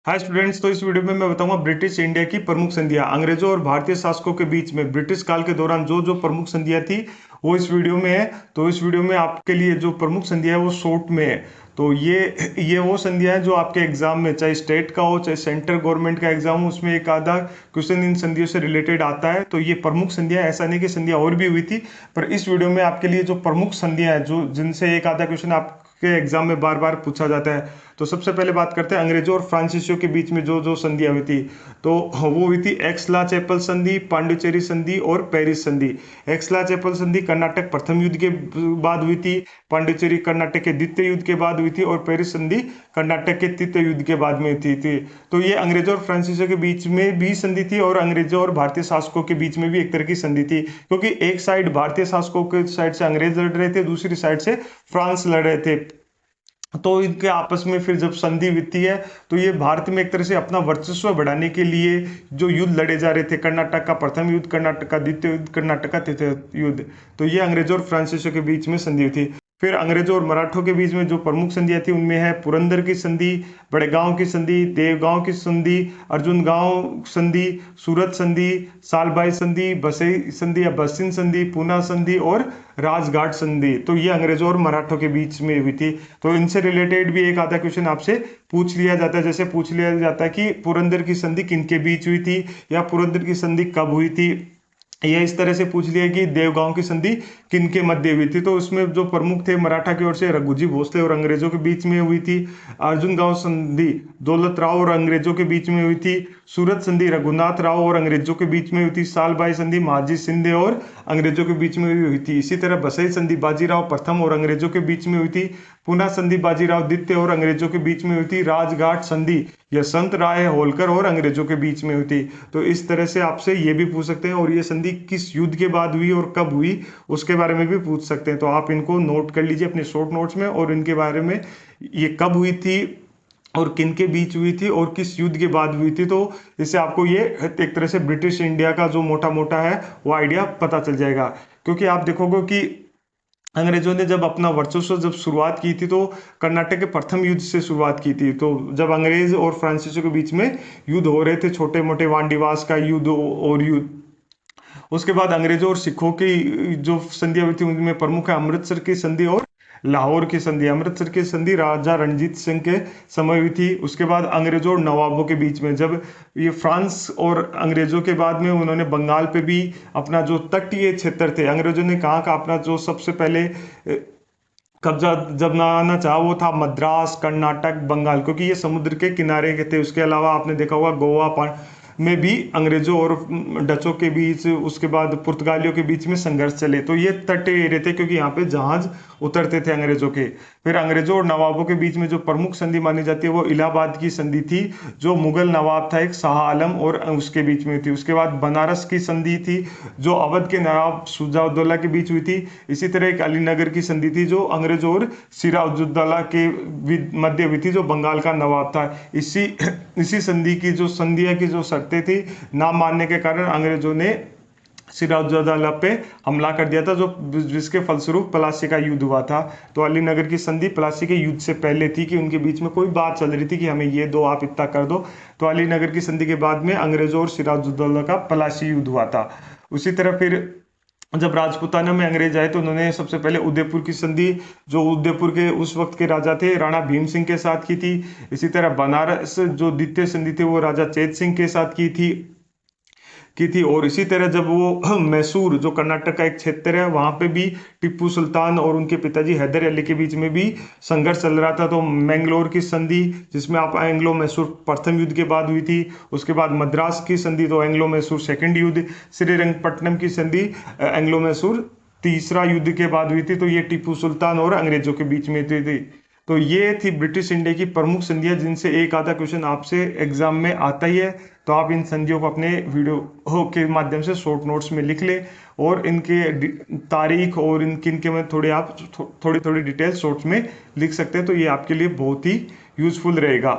Hi students. तो इस video में मैं बताऊंगा ब्रिटिश इंडिया की प्रमुख संधियां अंग्रेजों और भारतीय शासकों के बीच में ब्रिटिश काल के दौरान जो जो प्रमुख संधियां थी वो इस वीडियो में है। तो इस वीडियो में आपके लिए जो प्रमुख संधियां है वो शॉर्ट में है। तो ये वो संधियां हैं जो आपके एग्जाम में चाहे स्टेट का हो चाहे सेंट्रल गवर्नमेंट का एग्जाम हो उसमें एक आधा क्वेश्चन इन संधियों से रिलेटेड आता है। तो ये प्रमुख संधियां, ऐसा नहीं कि संधियां और भी हुई थी, पर इस वीडियो में आपके लिए जो प्रमुख संधियां हैं जो जिनसे एक आधा क्वेश्चन आपके एग्जाम में बार बार पूछा जाता है। तो सबसे पहले बात करते हैं अंग्रेजों और फ्रांसीसियों के बीच में जो जो संधियां हुई थी। तो वो हुई थी एक्सला चैपल संधि, पांडिचेरी संधि और पेरिस संधि। एक्सला चैपल संधि कर्नाटक प्रथम युद्ध के बाद हुई थी, पांडिचेरी कर्नाटक के द्वितीय युद्ध के बाद हुई थी और पेरिस संधि कर्नाटक के तृतीय युद्ध के बाद में थी। तो ये अंग्रेजों और फ्रांसीसियों के बीच में भी संधि थी और अंग्रेजों और भारतीय शासकों के बीच में भी एक तरह की संधि थी, क्योंकि एक साइड भारतीय शासकों के साइड से अंग्रेज लड़ रहे थे, दूसरी साइड से फ्रांस लड़ रहे थे। तो इनके आपस में फिर जब संधि होती है तो ये भारत में एक तरह से अपना वर्चस्व बढ़ाने के लिए जो युद्ध लड़े जा रहे थे, कर्नाटक का प्रथम युद्ध, कर्नाटक का द्वितीय युद्ध, कर्नाटक का तृतीय युद्ध, तो ये अंग्रेजों और फ्रांसीसियों के बीच में संधि हुई थी। फिर अंग्रेजों और मराठों के बीच में जो प्रमुख संधियां थी उनमें है पुरंदर की संधि, बड़गांव की संधि, देवगांव की संधि, अर्जुन गांव संधि, सूरत संधि, सालबाई संधि, बसई संधि या बसिन संधि, पूना संधि और राजघाट संधि। तो ये अंग्रेजों और मराठों के बीच में हुई थी। तो इनसे रिलेटेड भी एक आधा क्वेश्चन आपसे पूछ लिया जाता है। जैसे पूछ लिया जाता है कि पुरंदर की संधि किनके बीच हुई थी या पुरंदर की संधि कब हुई थी, ये इस तरह से पूछ लिया कि देवगांव की संधि किनके मध्य हुई थी। तो उसमें जो प्रमुख थे मराठा की ओर से रघुजी भोसले और अंग्रेजों के बीच में हुई थी। अर्जुन गांव संधि दौलत राव और अंग्रेजों के बीच में हुई थी। सूरत संधि रघुनाथ राव और अंग्रेजों के बीच में हुई थी। सालबाई संधि महाजी शिंदे और अंग्रेजों के बीच में हुई थी। इसी तरह बसई संधि बाजीराव प्रथम और अंग्रेजों के बीच में हुई थी। पुना संधि बाजीराव द्वितीय और अंग्रेजों के बीच में हुई थी। राजघाट संधि यशवंत राय होलकर और अंग्रेजों के बीच में हुई थी। तो इस तरह से आपसे ये भी पूछ सकते हैं और ये संधि किस युद्ध के बाद हुई और कब हुई उसके बारे में भी पूछ सकते हैं। तो आप इनको नोट कर लीजिए अपने शॉर्ट नोट्स में, और इनके बारे में ये कब हुई थी और किन के बीच हुई थी और किस युद्ध के बाद हुई थी। तो इससे आपको ये एक तरह से ब्रिटिश इंडिया का जो मोटा मोटा है वो आइडिया पता चल जाएगा। क्योंकि आप देखोगे कि अंग्रेजों ने जब अपना वर्चस्व जब शुरुआत की थी तो कर्नाटक के प्रथम युद्ध से शुरुआत की थी। तो जब अंग्रेज और फ्रांसीसियों के बीच में युद्ध हो रहे थे, छोटे मोटे वांडीवास का युद्ध और युद्ध, उसके बाद अंग्रेजों और सिखों की जो संधियां हुई थी उनमें प्रमुख है अमृतसर की संधि और लाहौर की संधि। अमृतसर की संधि राजा रणजीत सिंह के समय हुई थी। उसके बाद अंग्रेजों और नवाबों के बीच में, जब ये फ्रांस और अंग्रेजों के बाद में उन्होंने बंगाल पे भी अपना जो तटीय क्षेत्र थे, अंग्रेजों ने कहाँ का अपना जो सबसे पहले कब्जा जब बनाना चाहा वो था मद्रास, कर्नाटक, बंगाल, क्योंकि ये समुद्र के किनारे के थे। उसके अलावा आपने देखा होगा गोवा में भी अंग्रेजों और डचों के बीच, उसके बाद पुर्तगालियों के बीच में संघर्ष चले। तो ये तटीय एरिया थे क्योंकि यहाँ पे जहाज उतरते थे अंग्रेजों के। फिर अंग्रेजों और नवाबों के बीच में जो प्रमुख संधि मानी जाती है वो इलाहाबाद की संधि थी, जो मुगल नवाब था एक शाह आलम और उसके बीच में थी। उसके बाद बनारस की संधि थी जो अवध के नवाब शुजाउद्दौला के बीच हुई थी। इसी तरह एक अलीनगर की संधि थी जो अंग्रेजों और सिराजुद्दौला के मध्य हुई थी, जो बंगाल का नवाब था। इसी संधि की जो संधियां की जो शर्तें थी, ना मानने के कारण अंग्रेजों ने सिराजुद्दौला पे हमला कर दिया था, जो जिसके फलस्वरूप प्लासी का युद्ध हुआ था। तो अलीनगर की संधि प्लासी के युद्ध से पहले थी कि उनके बीच में कोई बात चल रही थी कि हमें ये दो, आप इतना कर दो। तो अलीनगर की संधि के बाद में अंग्रेजों और सिराजुद्दौला का प्लासी युद्ध हुआ था। उसी तरह फिर जब राजपूताना में अंग्रेज आए तो उन्होंने सबसे पहले उदयपुर की संधि, जो उदयपुर के उस वक्त के राजा थे राणा भीम सिंह के साथ की थी। इसी तरह बनारस जो द्वितीय संधि थी वो राजा चेत सिंह के साथ की थी। और इसी तरह जब वो मैसूर जो कर्नाटक का एक क्षेत्र है वहां पे भी टिप्पू सुल्तान और उनके पिताजी हैदर अली के बीच में भी संघर्ष चल रहा था। तो मैंगलोर की संधि जिसमें आप एंग्लो मैसूर प्रथम युद्ध के बाद हुई थी। उसके बाद मद्रास की संधि तो एंग्लो मैसूर सेकंड युद्ध। श्रीरंगपट्टनम की संधि एंग्लो मैसूर तीसरा युद्ध के बाद हुई थी। तो ये टिप्पू सुल्तान और अंग्रेजों के बीच में थी। तो ये थी ब्रिटिश इंडिया की प्रमुख संधियां जिनसे एक आधा क्वेश्चन आपसे एग्जाम में आता ही है। तो आप इन संधियों को अपने वीडियो के माध्यम से शॉर्ट नोट्स में लिख ले और इनके तारीख और इनके में थोड़ी आप थोड़ी थोड़ी डिटेल शॉर्ट्स में लिख सकते हैं। तो ये आपके लिए बहुत ही यूजफुल रहेगा।